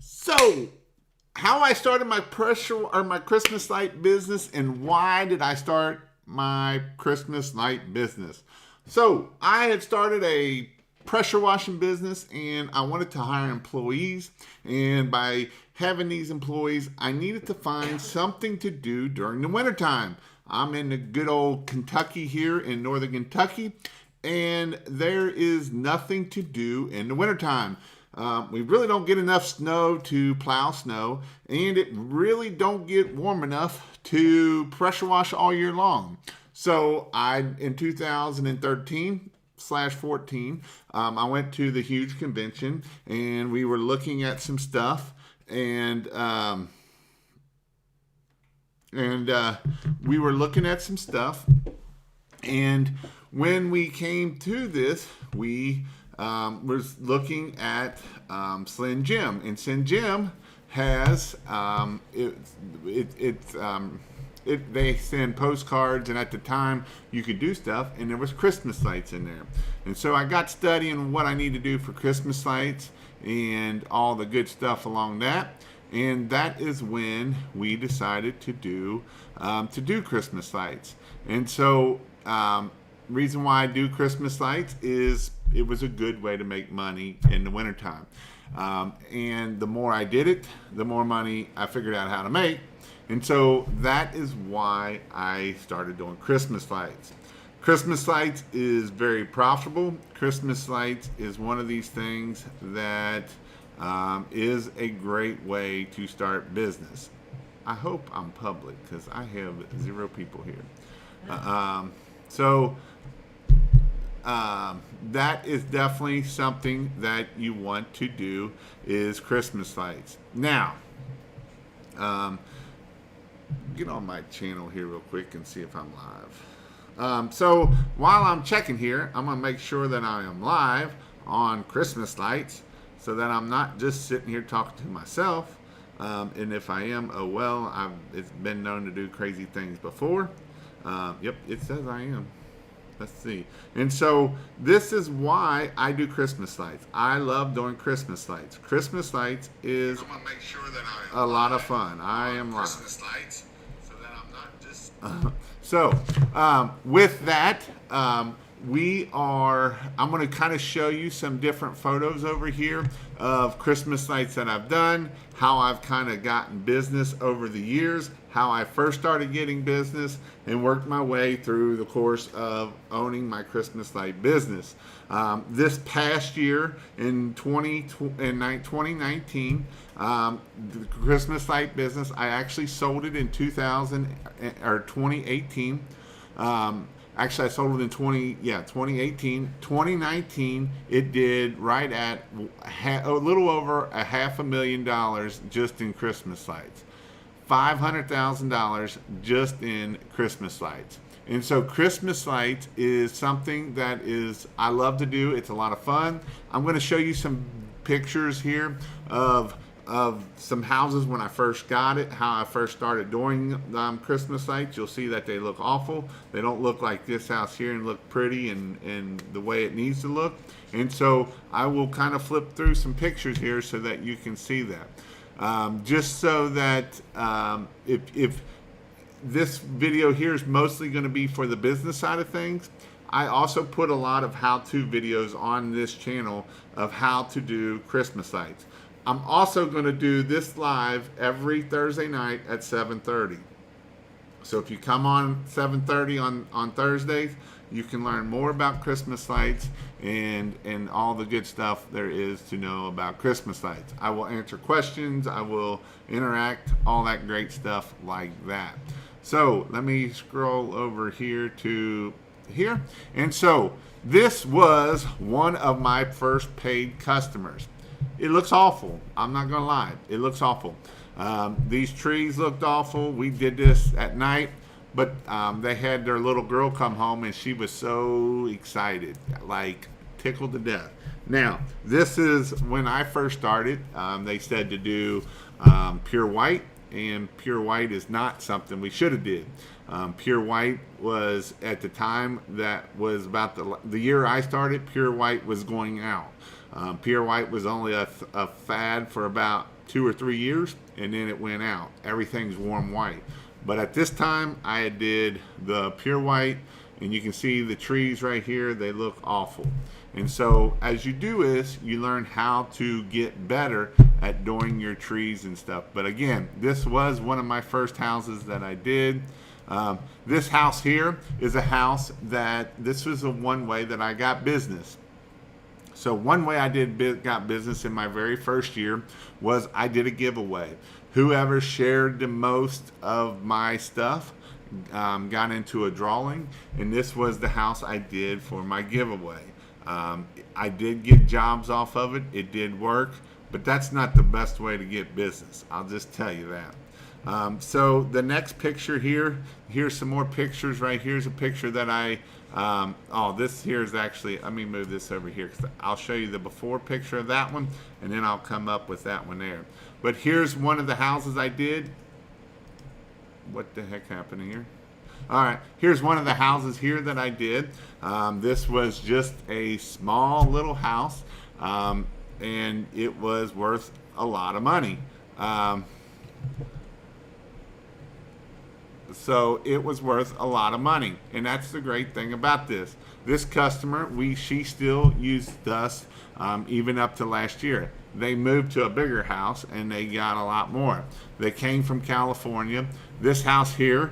So, how I started my my Christmas light business, and why did I start my Christmas light business? So, I had started a pressure washing business, and I wanted to hire employees. And by having these employees, I needed to find something to do during the wintertime. I'm in the good old Kentucky here in northern Kentucky, and there is nothing to do in the wintertime. We really don't get enough snow to plow snow, and it really don't get warm enough to pressure wash all year long. So in 2013/14, I went to the huge convention, and we were looking at some stuff, and we were looking at some stuff, and when we came to this, we was looking at Slim Jim, and Slim Jim has they send postcards, and at the time you could do stuff, and there was Christmas lights in there, and so I got studying what I need to do for Christmas lights and all the good stuff along that, and that is when we decided to do Christmas lights, and so. Reason why I do Christmas lights is it was a good way to make money in the wintertime. And the more I did it, the more money I figured out how to make. And so that is why I started doing Christmas lights. Christmas lights is very profitable. Christmas lights is one of these things that is a great way to start business. I hope I'm public because I have 0 people here. So that is definitely something that you want to do is Christmas lights. Now, get on my channel here real quick and see if I'm live. So while I'm checking here, I'm going to make sure that I am live on Christmas lights so that I'm not just sitting here talking to myself. And if I am, oh well, it's been known to do crazy things before. Yep, it says I am. Let's see. And so this is why I do Christmas lights. I love doing Christmas lights. Christmas lights is I'm gonna make sure that a lot of fun. I am live. Christmas lights, so that I'm not just. With that, I'm going to kind of show you some different photos over here of Christmas lights that I've done, how I've kind of gotten business over the years, how I first started getting business, and worked my way through the course of owning my Christmas light business. This past year in 2019, the Christmas light business, I actually sold it in 2018. Actually, I sold it in 2018. 2019, it did right at a little over $500,000 just in Christmas lights. $500,000 just in Christmas lights. And so Christmas lights is something that I love to do. It's a lot of fun. I'm going to show you some pictures here of some houses when I first got it, how I first started doing Christmas lights. You'll see that they look awful. They don't look like this house here and look pretty and the way it needs to look. And so I will kind of flip through some pictures here so that you can see that. Just so that if this video here is mostly going to be for the business side of things, I also put a lot of how-to videos on this channel of how to do Christmas lights. I'm also going to do this live every Thursday night at 7:30. So if you come on 7:30 on Thursdays, you can learn more about Christmas lights and all the good stuff there is to know about Christmas lights. I will answer questions. I will interact, all that great stuff like that. So let me scroll over here to here. And so this was one of my first paid customers. It looks awful. I'm not going to lie. It looks awful. These trees looked awful. We did this at night, but they had their little girl come home, and she was so excited, like tickled to death. Now, this is when I first started. They said to do pure white, and pure white is not something we should have did. Pure white was, at the time, that was about the year I started, pure white was going out. Pure white was only a fad for about 2 or 3 years, and then it went out. Everything's warm white. But at this time, I did the pure white, and you can see the trees right here, they look awful. And so as you do this, you learn how to get better at doing your trees and stuff. But again, this was one of my first houses that I did. This house here is a house that, this was the one way that I got business. So one way I got business in my very first year was I did a giveaway. Whoever shared the most of my stuff got into a drawing, and this was the house I did for my giveaway. I did get jobs off of it. It did work, but that's not the best way to get business. I'll just tell you that. So the next picture here, here's some more pictures right here's a picture that I, this here is actually, let me move this over here because I'll show you the before picture of that one, and then I'll come up with that one there. But here's one of the houses I did. What the heck happened here? All right, here's one of the houses here that I did. This was just a small little house, and it was worth a lot of money. So it was worth a lot of money, and that's the great thing about this. This customer, she still used us even up to last year. They moved to a bigger house and they got a lot more. They came from California. This house here,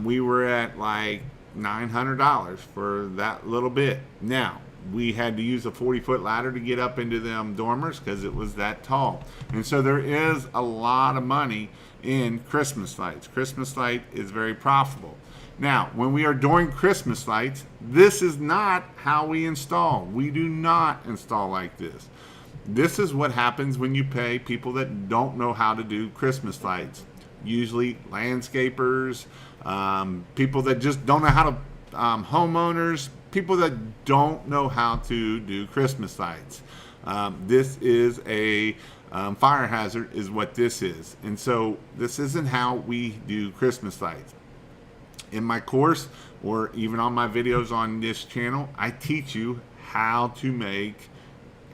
we were at like $900 for that little bit. Now, we had to use a 40-foot ladder to get up into them dormers because it was that tall. And so there is a lot of money in Christmas lights. Christmas light is very profitable. Now, when we are doing Christmas lights, this is not how we install. We do not install like this. This is what happens when you pay people that don't know how to do Christmas lights. Usually landscapers, people that just don't know how to, homeowners, people that don't know how to do Christmas lights. This is a fire hazard is what this is. And so this isn't how we do Christmas lights. In my course, or even on my videos on this channel, I teach you how to make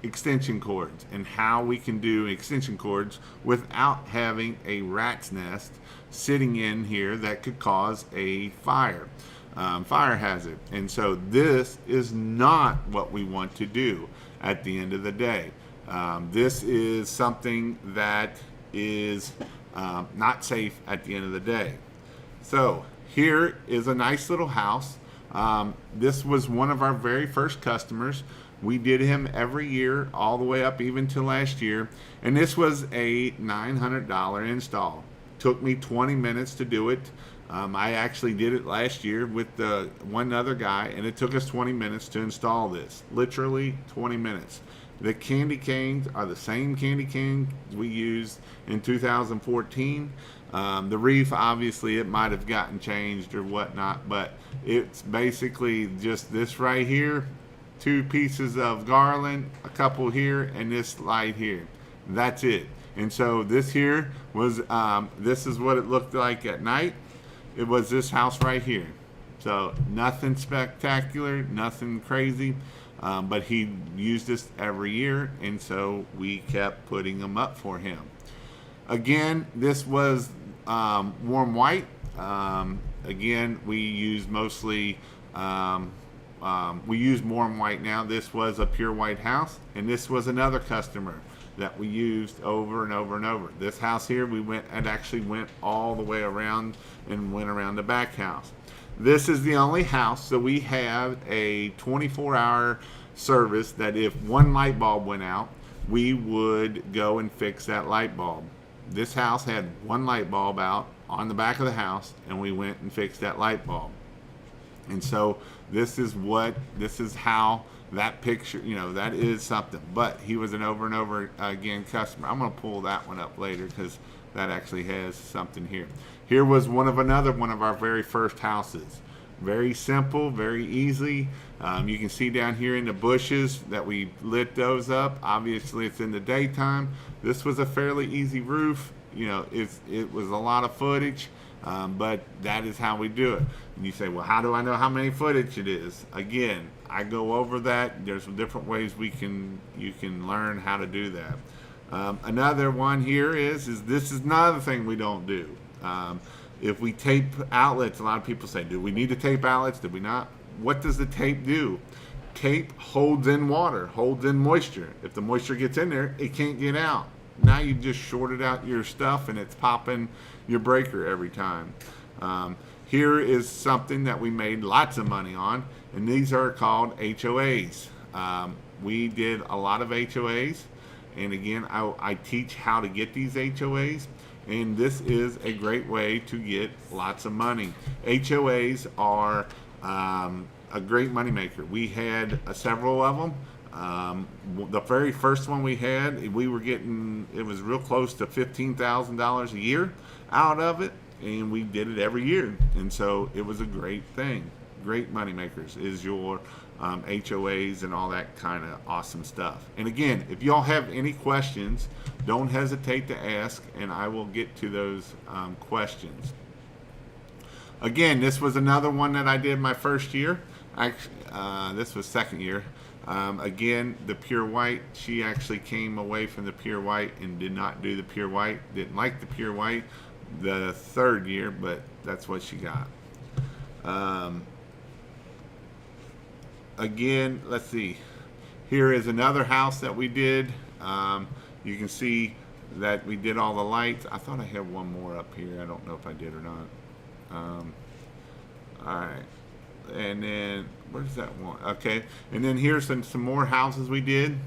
extension cords and how we can do extension cords without having a rat's nest sitting in here that could cause a fire hazard. And so this is not what we want to do at the end of the day. This is something that is not safe at the end of the day. So here is a nice little house. This was one of our very first customers. We did him every year all the way up even to last year, and this was a $900 install. Took me 20 minutes to do it. I actually did it last year with one other guy, and it took us 20 minutes to install this. Literally 20 minutes. The candy canes are the same candy cane we used in 2014. The wreath, obviously, it might have gotten changed or whatnot, but it's basically just this right here, 2 pieces of garland, a couple here, and this light here. That's it. And so this here was, this is what it looked like at night. It was this house right here. So nothing spectacular, nothing crazy, but he used this every year, and so we kept putting them up for him. Again, this was warm white. Again, we use mostly, we use warm white now. This was a pure white house, and this was another customer that we used over and over and over. This house here, we went and actually went all the way around and went around the back house. This is the only house, so we have a 24-hour service that if one light bulb went out, we would go and fix that light bulb. This house had one light bulb out on the back of the house, and we went and fixed that light bulb. And so this is how that picture, that is something. But he was an over and over again customer. I'm going to pull that one up later because that actually has something here. Here was another one of our very first houses. Very simple, very easy. You can see down here in the bushes that we lit those up. Obviously, it's in the daytime. This was a fairly easy roof. It was a lot of footage, but that is how we do it. And you say, well, how do I know how many footage it is? Again, I go over that. There's some different ways you can learn how to do that. Another one here is this is another thing we don't do. If we tape outlets, a lot of people say, do we need to tape outlets? Do we not? What does the tape do? Tape holds in water, holds in moisture. If the moisture gets in there, it can't get out. Now you just shorted out your stuff and it's popping your breaker every time. Here is something that we made lots of money on, and these are called HOAs. We did a lot of HOAs, and again, I teach how to get these HOAs, and this is a great way to get lots of money. HOAs are a great money maker. We had several of them. The very first one we had, we were getting, it was real close to $15,000 a year out of it, and we did it every year, and so it was a great thing. Great money makers is your HOAs and all that kind of awesome stuff. And again, if y'all have any questions, don't hesitate to ask, and I will get to those questions. Again, this was another one that I did my first year. Actually, this was second year. Again, the pure white, she actually came away from the pure white and did not do the pure white. Didn't like the pure white the third year, but that's what she got. Again, let's see. Here is another house that we did. You can see that we did all the lights. I thought I had one more up here. I don't know if I did or not. All right. And then, where's that one? Okay. And then here's some more houses we did.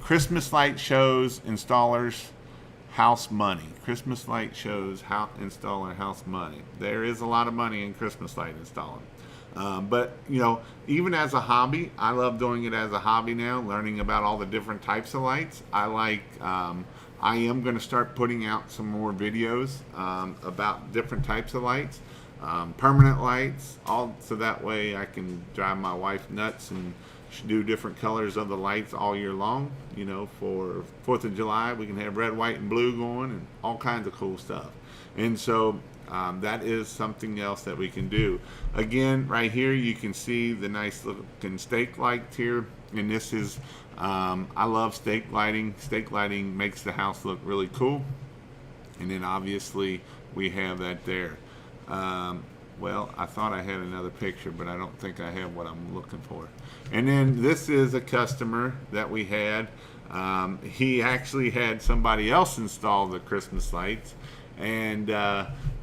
Christmas light shows installers house money. Christmas light shows how installer house money. There is a lot of money in Christmas light installing. But, you know, even as a hobby, I love doing it as a hobby now, learning about all the different types of lights. I am going to start putting out some more videos about different types of lights, permanent lights, all so that way I can drive my wife nuts and do different colors of the lights all year long. You know, for 4th of July, we can have red, white, and blue going and all kinds of cool stuff. And so that is something else that we can do. Again, right here you can see the nice looking stake lights here, and this is I love stake lighting. Stake lighting makes the house look really cool, and then obviously we have that there. Well, I thought I had another picture, but I don't think I have what I'm looking for. And then this is a customer that we had. He actually had somebody else install the Christmas lights, and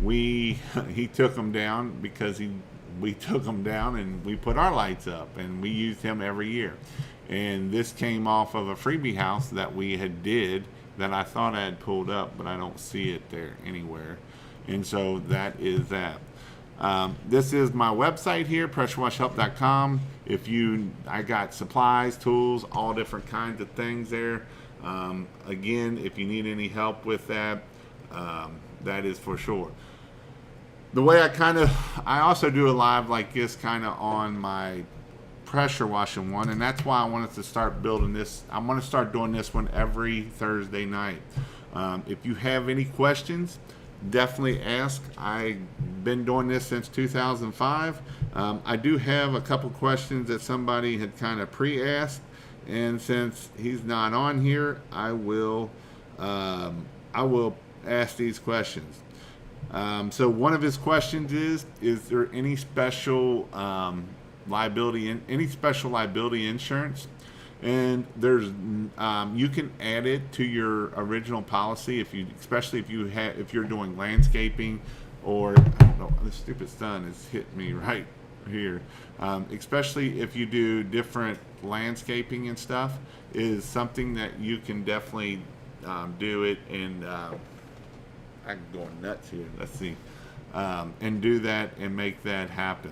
he took them down because we took them down and we put our lights up, and we used him every year. And this came off of a freebie house that we had did that I thought I had pulled up, but I don't see it there anywhere. And so that is that. This is my website here, pressurewashhelp.com. I got supplies, tools, all different kinds of things there. Again, if you need any help with that, that is for sure. The way I also do a live like this kind of on my pressure washing one, and that's why I wanted to start building this. I want to start doing this one every Thursday night. If you have any questions, definitely ask. I've been doing this since 2005. I do have a couple questions that somebody had kind of pre-asked, and since he's not on here, I will ask these questions. So one of his questions is there any special liability insurance? And there's you can add it to your original policy especially if you're doing landscaping, or I don't know, the stupid sun has hit me right here. Especially if you do different landscaping and stuff, is something that you can definitely do it. And I'm going nuts here. Let's see, and do that and make that happen.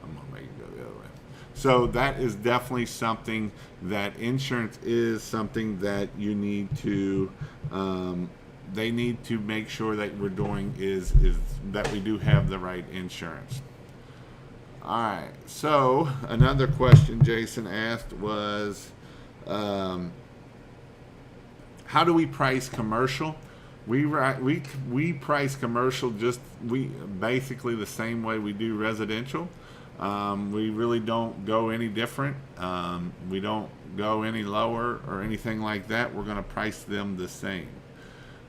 I'm gonna make it go the other way. So that is definitely something that insurance is something that you need to, they need to make sure that we're doing is that we do have the right insurance. All right. So another question Jason asked was, how do we price commercial? We price commercial basically the same way we do residential. We really don't go any different. We don't go any lower or anything like that. We're going to price them the same.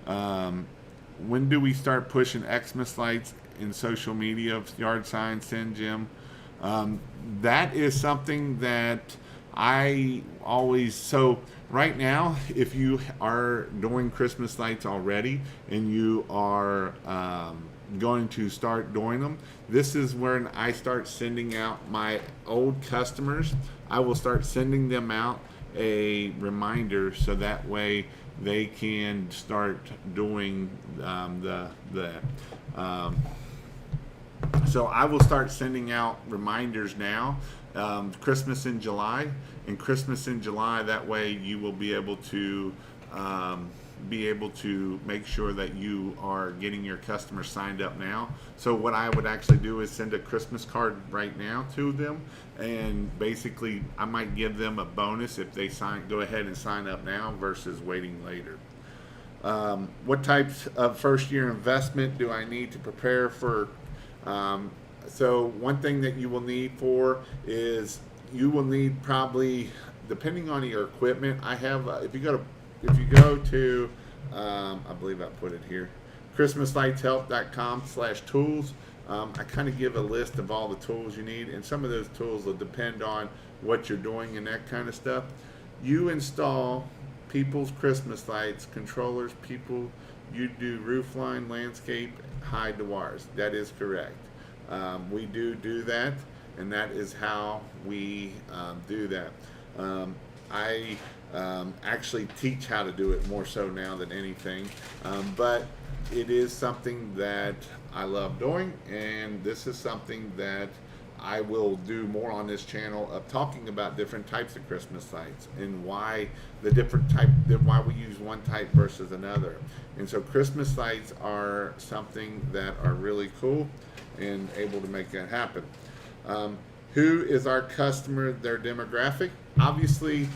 Um, when do we start pushing Xmas lights in social media, yard signs, Sin Jim? Um, that is something that I always, so right now, if you are doing Christmas lights already and you are going to start doing them, this is when I start sending out my old customers. I will start sending them out a reminder so that way they can start doing um, so I will start sending out reminders now. Christmas in July, and Christmas in July. That way, you will be able to make sure that you are getting your customers signed up now. So what I would actually do is send a Christmas card right now to them, and basically I might give them a bonus if they go ahead and sign up now versus waiting later. What types of first year investment do I need to prepare for? So one thing that you will need for is you will need probably, depending on your equipment. I have if you go to I believe I put it here, christmaslightshelp.com/tools. I kind of give a list of all the tools you need, and some of those tools will depend on what you're doing and that kind of stuff. You install people's Christmas lights, controllers, you do roof line, landscape, high dewars. That is correct. We do that, and that is how we do that. I actually teach how to do it more so now than anything, but it is something that I love doing, and this is something that I will do more on this channel of talking about different types of Christmas lights and why why we use one type versus another. And so Christmas lights are something that are really cool and able to make that happen. Who is our customer, their demographic? Obviously,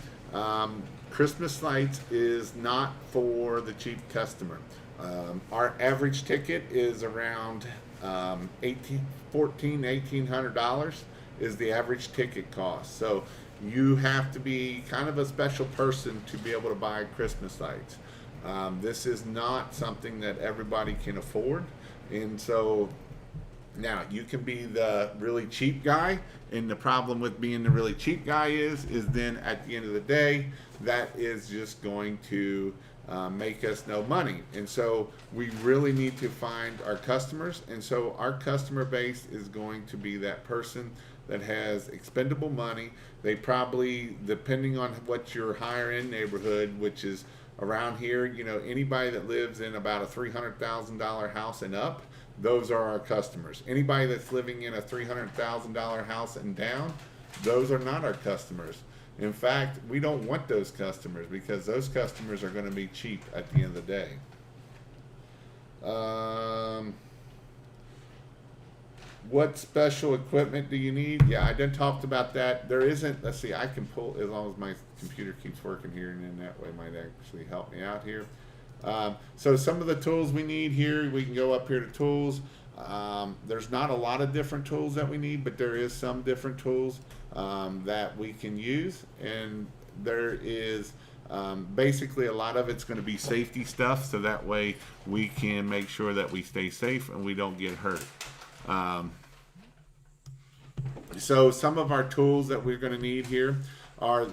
Christmas lights is not for the cheap customer. Our average ticket is around $1,800 is the average ticket cost. So you have to be kind of a special person to be able to buy Christmas lights. This is not something that everybody can afford, and so now you can be the really cheap guy, and the problem with being the really cheap guy is then at the end of the day, that is just going to make us no money. And so we really need to find our customers, and so our customer base is going to be that person that has expendable money. They probably, depending on what your higher end neighborhood, which is around here, anybody that lives in about a $300,000 house and up, those are our customers. Anybody that's living in a $300,000 house and down, those are not our customers. In fact, we don't want those customers because those customers are going to be cheap at the end of the day. What special equipment do you need? Yeah, I done talked about that. There isn't, let's see, I can pull, as long as my computer keeps working here, and then that way might actually help me out here. So some of the tools we need here, we can go up here to tools. There's not a lot of different tools that we need, but there is some different tools that we can use, and there is basically a lot of it's going to be safety stuff, so that way we can make sure that we stay safe and we don't get hurt. So some of our tools that we're going to need here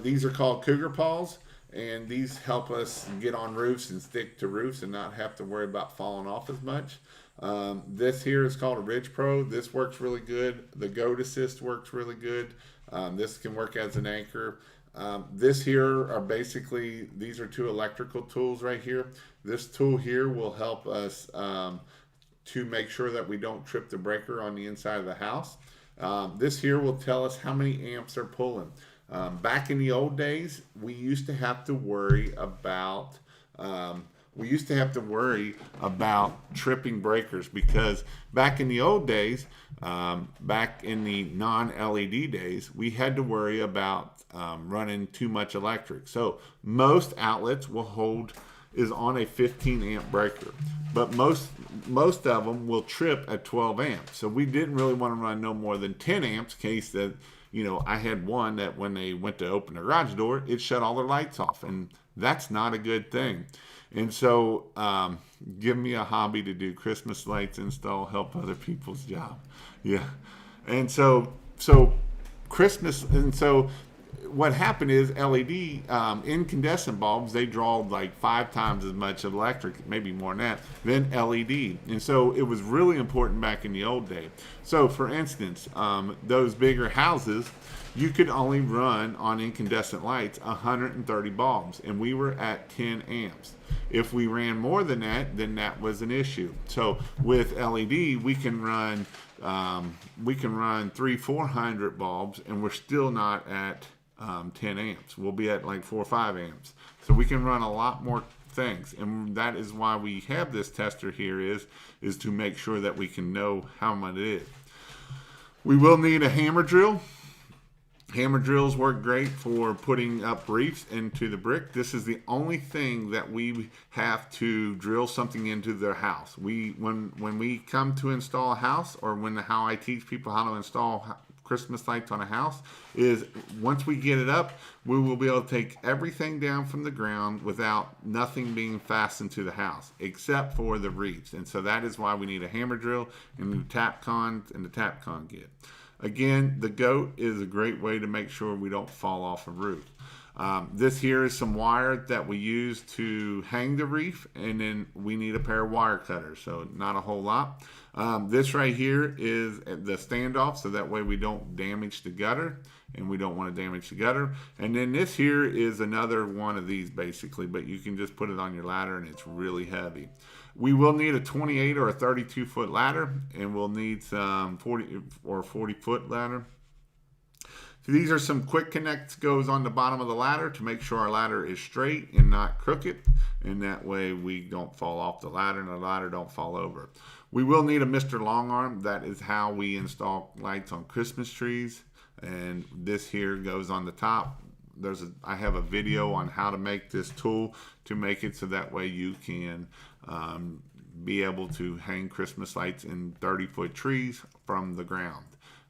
these are called cougar paws, and these help us get on roofs and stick to roofs and not have to worry about falling off as much. This here is called a Ridge Pro. This works really good. The Goat Assist works really good. This can work as an anchor. This here are basically, these are two electrical tools right here. This tool here will help us to make sure that we don't trip the breaker on the inside of the house. This here will tell us how many amps are pulling. Back in the old days, we used to have to worry about tripping breakers, because back in the old days, back in the non-LED days, we had to worry about running too much electric. So most outlets will hold is on a 15 amp breaker, but most of them will trip at 12 amps. So we didn't really want to run no more than 10 amps in case that, I had one that when they went to open the garage door, it shut all their lights off, and that's not a good thing. And so give me a hobby to do Christmas lights install, help other people's job. Yeah. And so Christmas, and so what happened is LED incandescent bulbs, they draw like 5 times as much electric, maybe more than that, than LED. And so it was really important back in the old day. So for instance, those bigger houses, you could only run on incandescent lights 130 bulbs, and we were at 10 amps. If we ran more than that, then that was an issue. So with LED, we can run 300-400 bulbs, and we're still not at 10 amps. We'll be at like 4 or 5 amps. So we can run a lot more things, and that is why we have this tester here is to make sure that we can know how much it is. We will need a hammer drill. Hammer drills work great for putting up reefs into the brick. This is the only thing that we have to drill something into their house. When we come to install a house, or how I teach people how to install Christmas lights on a house, is once we get it up, we will be able to take everything down from the ground without nothing being fastened to the house except for the reefs. And so that is why we need a hammer drill and the Tapcon and the Tapcon kit. Again, the goat is a great way to make sure we don't fall off a roof. This here is some wire that we use to hang the reef, and then we need a pair of wire cutters, so not a whole lot. This right here is the standoff, so that way we don't damage the gutter, and we don't want to damage the gutter. And then this here is another one of these basically, but you can just put it on your ladder, and it's really heavy. We will need a 28 or a 32 foot ladder, and we'll need some 40 or 40 foot ladder. So these are some quick connects goes on the bottom of the ladder to make sure our ladder is straight and not crooked, and that way we don't fall off the ladder and the ladder don't fall over. We will need a Mr. Longarm. That is how we install lights on Christmas trees, and this here goes on the top. I have a video on how to make this tool to make it so that way you can be able to hang Christmas lights in 30-foot trees from the ground.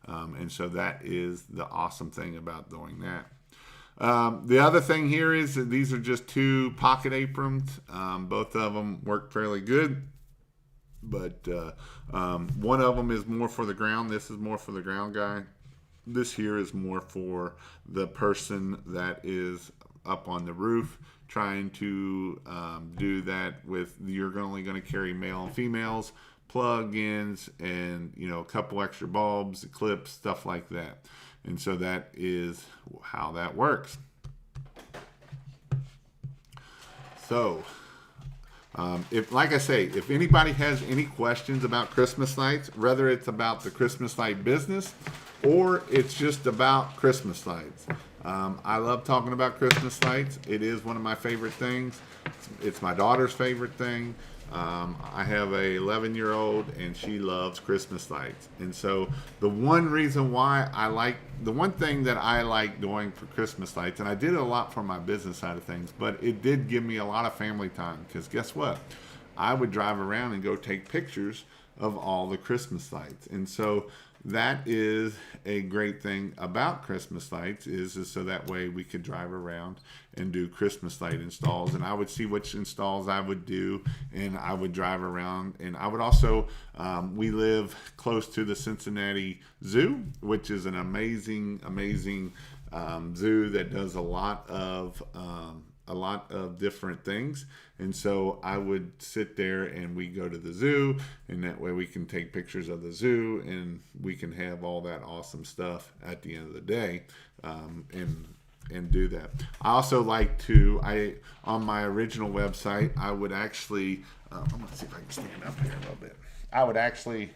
And so that is the awesome thing about doing that. The other thing here is that these are just 2 pocket aprons. Both of them work fairly good, but one of them is more for the ground. This is more for the ground guy. This here is more for the person that is up on the roof trying to do that with, you're only going to carry male and females, plug-ins, and a couple extra bulbs, clips, stuff like that. And so that is how that works. So like I say, if anybody has any questions about Christmas lights, whether it's about the Christmas light business or it's just about Christmas lights, I love talking about Christmas lights. It is one of my favorite things. It's my daughter's favorite thing. I have a 11-year-old, and she loves Christmas lights. And so the one thing that I like doing for Christmas lights, and I did it a lot for my business side of things, but it did give me a lot of family time, because guess what? I would drive around and go take pictures of all the Christmas lights. And so that is a great thing about Christmas lights, is so that way we could drive around and do Christmas light installs, and I would see which installs I would do, and I would drive around. And I would also, we live close to the Cincinnati Zoo, which is an amazing zoo that does a lot of different things. And so I would sit there and we go to the zoo, and that way we can take pictures of the zoo, and we can have all that awesome stuff at the end of the day, and do that. I also like to, on my original website, I would actually, I'm going to see if I can stand up here a little bit. I would actually,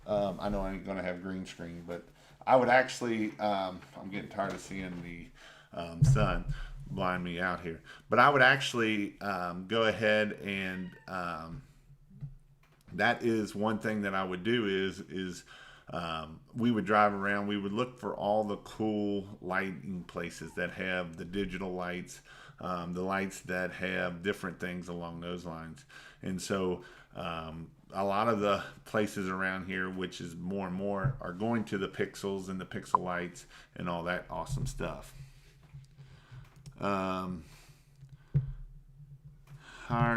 I know I ain't going to have green screen, but I would actually, I'm getting tired of seeing the sun blind me out here, but I would actually go ahead and that is one thing that I would do is we would drive around. We would look for all the cool lighting places that have the digital lights, the lights that have different things along those lines. And so a lot of the places around here, which is more and more, are going to the pixels and the pixel lights and all that awesome stuff. How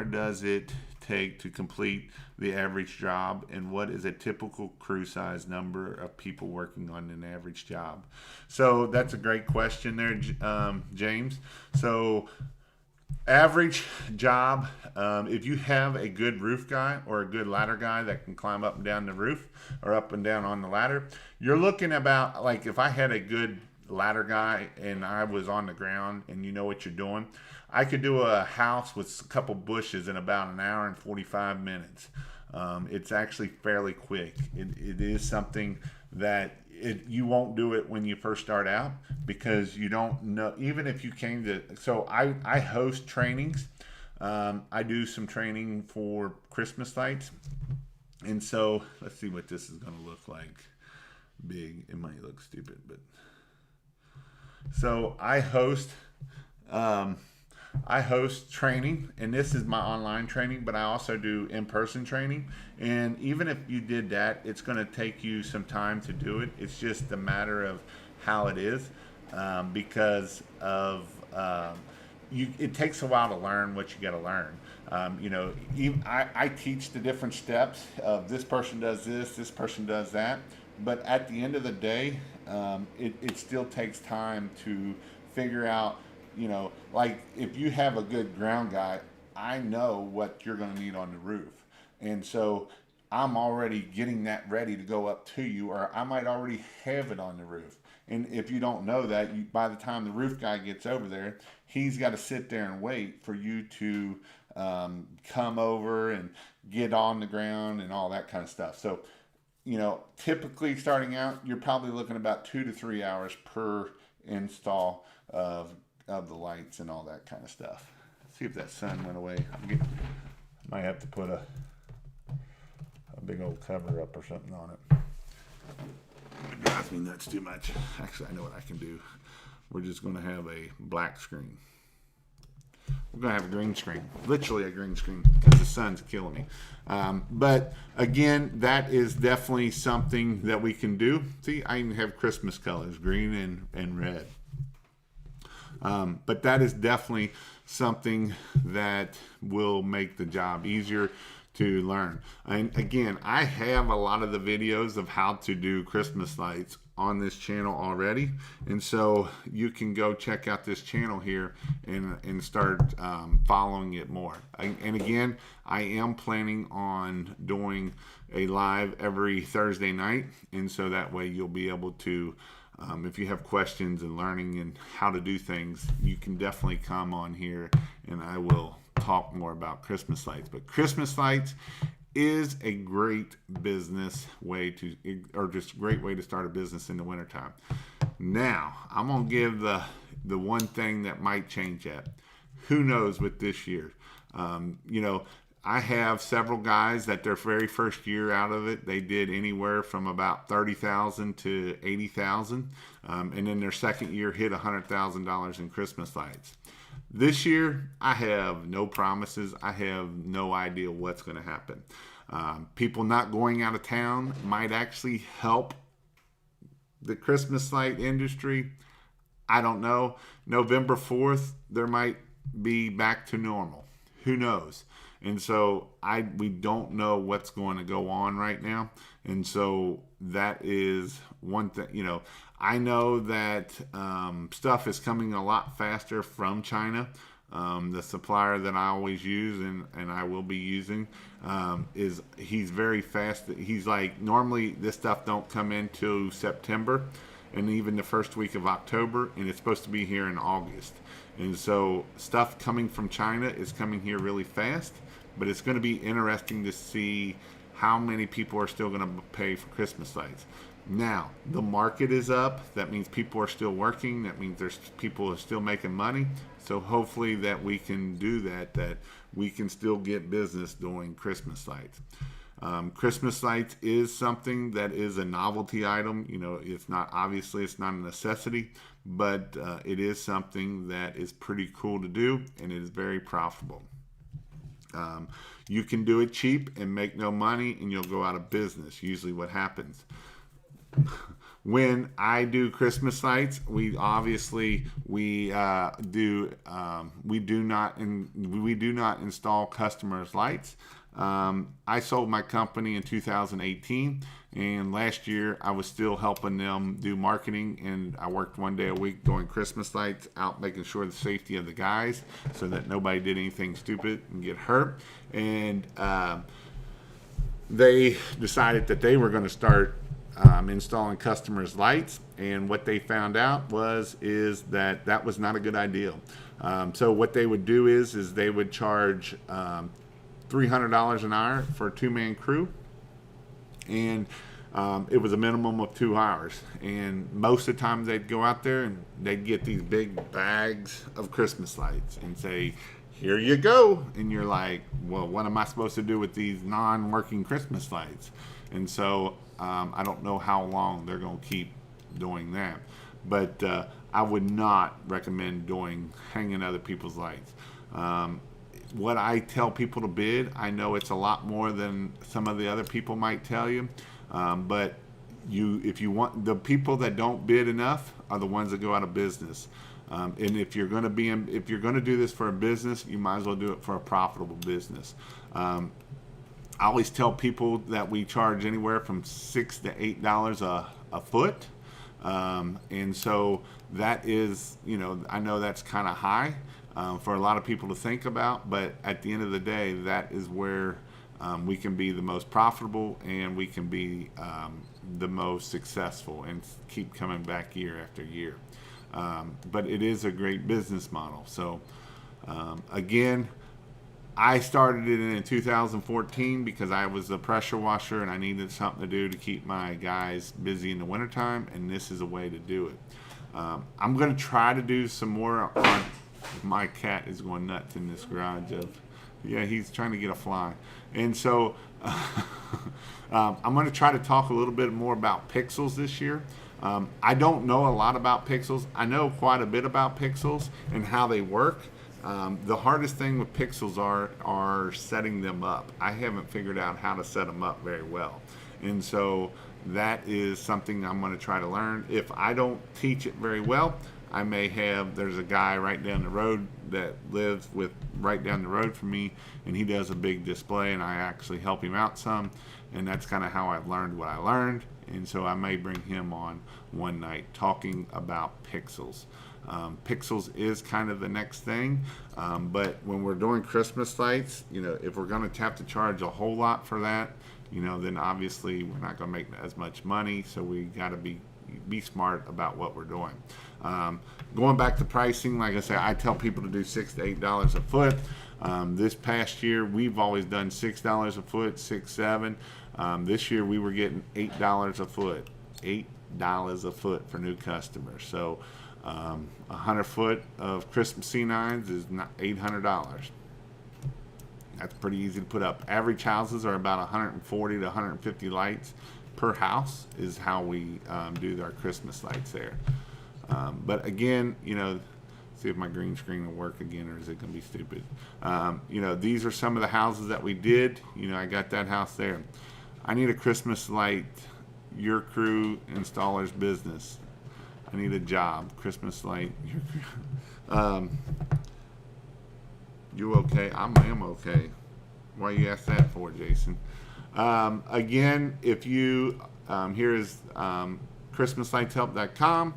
does it take to complete the average job, and what is a typical crew size number of people working on an average job? So that's a great question there, James. So average job, if you have a good roof guy or a good ladder guy that can climb up and down the roof or up and down on the ladder, you're looking about, like, if I had a good ladder guy and I was on the ground and you know what you're doing, I could do a house with a couple bushes in about an hour and 45 minutes. It's actually fairly quick. It is something that you won't do it when you first start out, because you don't know, even if you came to, so I host trainings. I do some training for Christmas lights. And so let's see what this is going to look like. Big, it might look stupid, but so I host training, and this is my online training, but I also do in-person training. And even if you did that, it's going to take you some time to do it. It's just a matter of how it is, because of it takes a while to learn what you got to learn. I teach the different steps of this person does this person does that, but at the end of the day, it still takes time to figure out. Like if you have a good ground guy, I know what you're going to need on the roof. And so I'm already getting that ready to go up to you, or I might already have it on the roof. And if you don't know that, by the time the roof guy gets over there, he's got to sit there and wait for you to come over and get on the ground and all that kind of stuff. So, typically starting out, you're probably looking about 2 to 3 hours per install of the lights and all that kind of stuff. Let's see if that sun went away. Might have to put a big old cover up or something on it. It drives me nuts too much. Actually, I know what I can do. We're just going to have a black screen. We're going to have a green screen. Literally a green screen, because the sun's killing me. But again, that is definitely something that we can do. See, I even have Christmas colors, green and red. But that is definitely something that will make the job easier to learn. And again, I have a lot of the videos of how to do Christmas lights on this channel already, and so you can go check out this channel here and start following it more. And again, I am planning on doing a live every Thursday night, and so that way you'll be able to, if you have questions and learning and how to do things, you can definitely come on here and I will talk more about Christmas lights. But Christmas lights is a great business way to, or just a great way to start a business in the wintertime. Now, I'm going to give the one thing that might change that. Who knows with this year? I have several guys that their very first year out of it, they did anywhere from about $30,000 to $80,000, and then their second year hit $100,000 in Christmas lights. This year, I have no promises. I have no idea what's going to happen. People not going out of town might actually help the Christmas light industry. I don't know. November 4th, there might be back to normal. Who knows? And so we don't know what's going to go on right now. And so that is one thing. I know that stuff is coming a lot faster from China. The supplier that I always use and I will be using he's very fast. He's like, normally this stuff don't come into September and even the first week of October, and it's supposed to be here in August. And so stuff coming from China is coming here really fast. But it's going to be interesting to see how many people are still going to pay for Christmas lights. Now, the market is up. That means people are still working. That means there's people are still making money. So hopefully that we can do that we can still get business doing Christmas lights. Christmas lights is something that is a novelty item. It's not, obviously it's not a necessity, but it is something that is pretty cool to do, and it is very profitable. You can do it cheap and make no money, and you'll go out of business. Usually what happens when I do Christmas lights, we do not install customers' lights. I sold my company in 2018, and last year I was still helping them do marketing, and I worked 1 day a week doing Christmas lights, out making sure the safety of the guys, so that nobody did anything stupid and get hurt. And they decided that they were going to start installing customers' lights, and what they found out is that was not a good idea. So what they would do is they would charge $300 an hour for a 2-man crew, and it was a minimum of 2 hours. And most of the time they'd go out there and they'd get these big bags of Christmas lights and say, "Here you go." And you're like, well, what am I supposed to do with these non-working Christmas lights? And so I don't know how long they're going to keep doing that. But I would not recommend hanging other people's lights. What I tell people to bid, I know it's a lot more than some of the other people might tell you. But if you want, the people that don't bid enough are the ones that go out of business. And if you're going to do this for a business, you might as well do it for a profitable business. I always tell people that we charge anywhere from $6 to $8 a foot. And so that is, I know that's kind of high for a lot of people to think about, but at the end of the day, that is where we can be the most profitable, and we can be the most successful and keep coming back year after year. But it is a great business model. So again, I started it in 2014 because I was a pressure washer and I needed something to do to keep my guys busy in the wintertime, and this is a way to do it. I'm going to try to do some more on. My cat is going nuts in this garage. He's trying to get a fly. And so I'm going to try to talk a little bit more about pixels this year. I don't know a lot about pixels. I know quite a bit about pixels and how they work. The hardest thing with pixels are setting them up. I haven't figured out how to set them up very well. And so that is something I'm going to try to learn. If I don't teach it very well, there's a guy right down the road that lives right down the road from me, and he does a big display, and I actually help him out some, and that's kind of how I learned what I learned. And so I may bring him on one night talking about pixels. Pixels is kind of the next thing, but when we're doing Christmas lights, if we're going to have to charge a whole lot for that, then obviously we're not going to make as much money, so we got to be smart about what we're doing. Going back to pricing, like I said, I tell people to do $6 to $8 a foot. This past year, we've always done $6 a foot, $6, $7. This year, we were getting $8 a foot, $8 a foot for new customers. So 100 foot of Christmas C9s is $800. That's pretty easy to put up. Average houses are about 140 to 150 lights per house is how we do our Christmas lights there. But again, see if my green screen will work again, or is it going to be stupid? These are some of the houses that we did. I got that house there. I need a Christmas light, your crew installer's business. I need a job. Christmas light, your crew. You okay? I am okay. Why you ask that for, Jason? Again, if you here is ChristmasLightsHelp.com.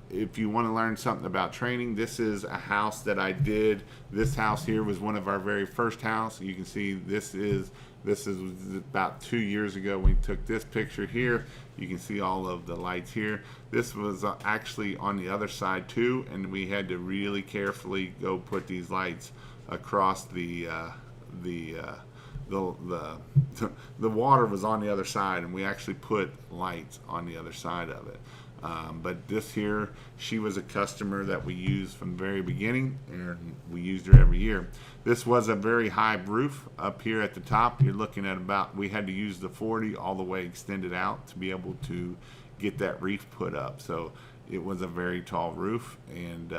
If you want to learn something about training, this is a house that I did. This house here was one of our very first house. You can see this is about 2 years ago. We took this picture here. You can see all of the lights here. This was actually on the other side too, and we had to really carefully go put these lights across the water was on the other side, and we actually put lights on the other side of it. But this here, she was a customer that we used from the very beginning, and we used her every year. This was a very high roof up here at the top. You're looking at we had to use the 40 all the way extended out to be able to get that reef put up. So it was a very tall roof, and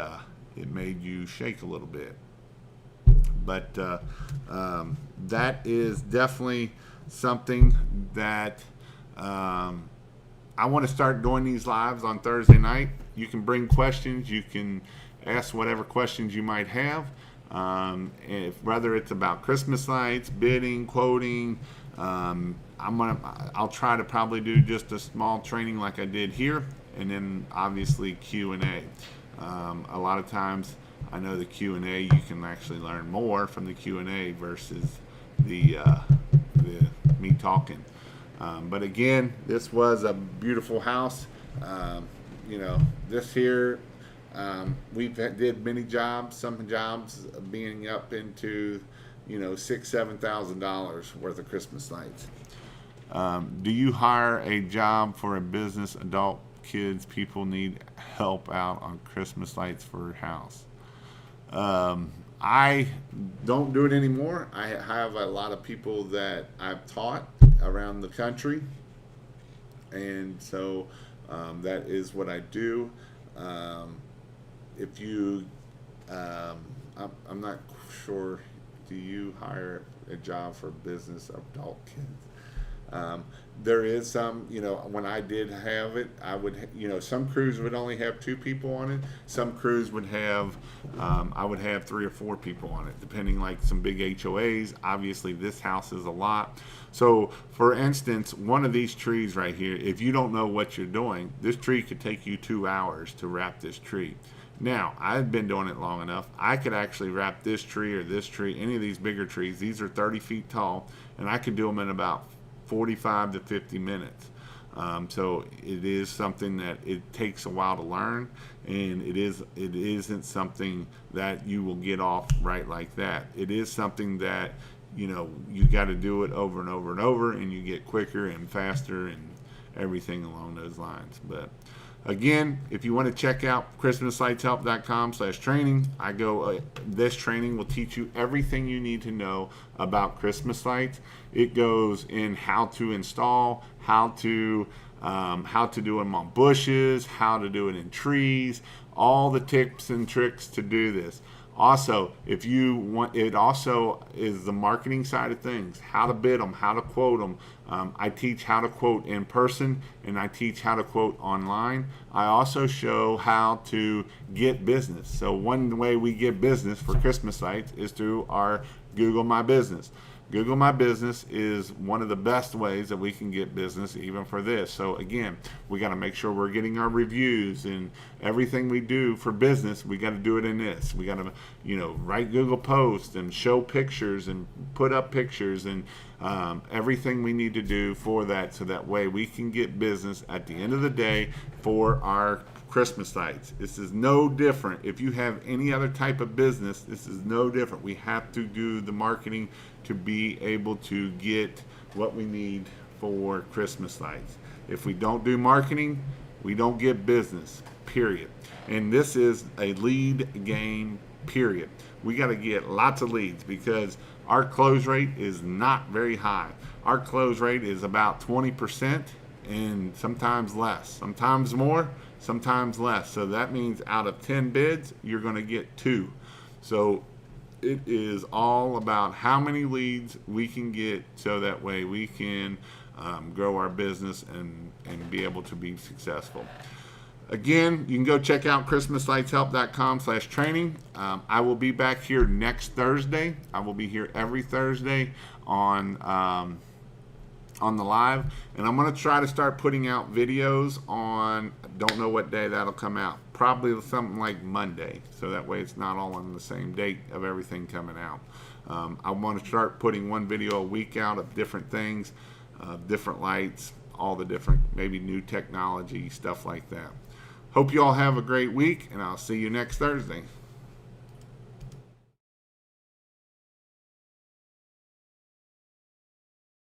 it made you shake a little bit. But that is definitely something that I want to start doing these lives on Thursday night. You can bring questions. You can ask whatever questions you might have. Whether it's about Christmas lights, bidding, quoting, I'll try to probably do just a small training like I did here, and then obviously Q&A. A lot of times, I know the Q&A, you can actually learn more from the Q&A versus the me talking. But again, this was a beautiful house. This here, we did many jobs. Some jobs being up into, $6,000-7,000 worth of Christmas lights. Do you hire a job for a business, adult, kids, people need help out on Christmas lights for your house? I don't do it anymore. I have a lot of people that I've taught around the country, and so that is what I do. If you, I'm not sure, do you hire a job for business, adult, kids? There is some, when I did have it, I would, some crews would only have 2 people on it. Some crews would have, I would have 3 or 4 people on it, depending, like some big HOAs. Obviously, this house is a lot. So, for instance, one of these trees right here, if you don't know what you're doing, this tree could take you 2 hours to wrap this tree. Now, I've been doing it long enough. I could actually wrap this tree or this tree, any of these bigger trees. These are 30 feet tall, and I could do them in about 45 to 50 minutes. So it is something that it takes a while to learn, and it isn't something that you will get off right like that. It is something that you got to do it over and over and over, and you get quicker and faster and everything along those lines. But again, if you want to check out ChristmasLightsHelp.com/training, this training will teach you everything you need to know about Christmas lights. It goes in how to install, how to do them on bushes, how to do it in trees, all the tips and tricks to do this. Also, if you want, it also is the marketing side of things, how to bid them, how to quote them. I teach how to quote in person, and I teach how to quote online. I also show how to get business. So one way we get business for Christmas lights is through our Google My Business. Google My Business is one of the best ways that we can get business even for this. So again, we got to make sure we're getting our reviews, and everything we do for business, we got to do it in this. We got to, write Google posts and show pictures and put up pictures and everything we need to do for that, so that way we can get business at the end of the day for our Christmas lights. This is no different. If you have any other type of business, this is no different. We have to do the marketing to be able to get what we need for Christmas lights. If we don't do marketing, we don't get business, period. And this is a lead game, period. We got to get lots of leads, because our close rate is not very high. Our close rate is about 20%, and sometimes less, sometimes more, sometimes less. So that means out of 10 bids, you're going to get 2. So it is all about how many leads we can get, so that way we can grow our business and be able to be successful. Again, you can go check out ChristmasLightsHelp.com/training. I will be back here next Thursday. I will be here every Thursday on the live, and I'm going to try to start putting out videos on, don't know what day that'll come out, probably something like Monday, so that way it's not all on the same date of everything coming out. I want to start putting one video a week out of different things, different lights, all the different, maybe new technology, stuff like that. Hope you all have a great week, and I'll see you next Thursday.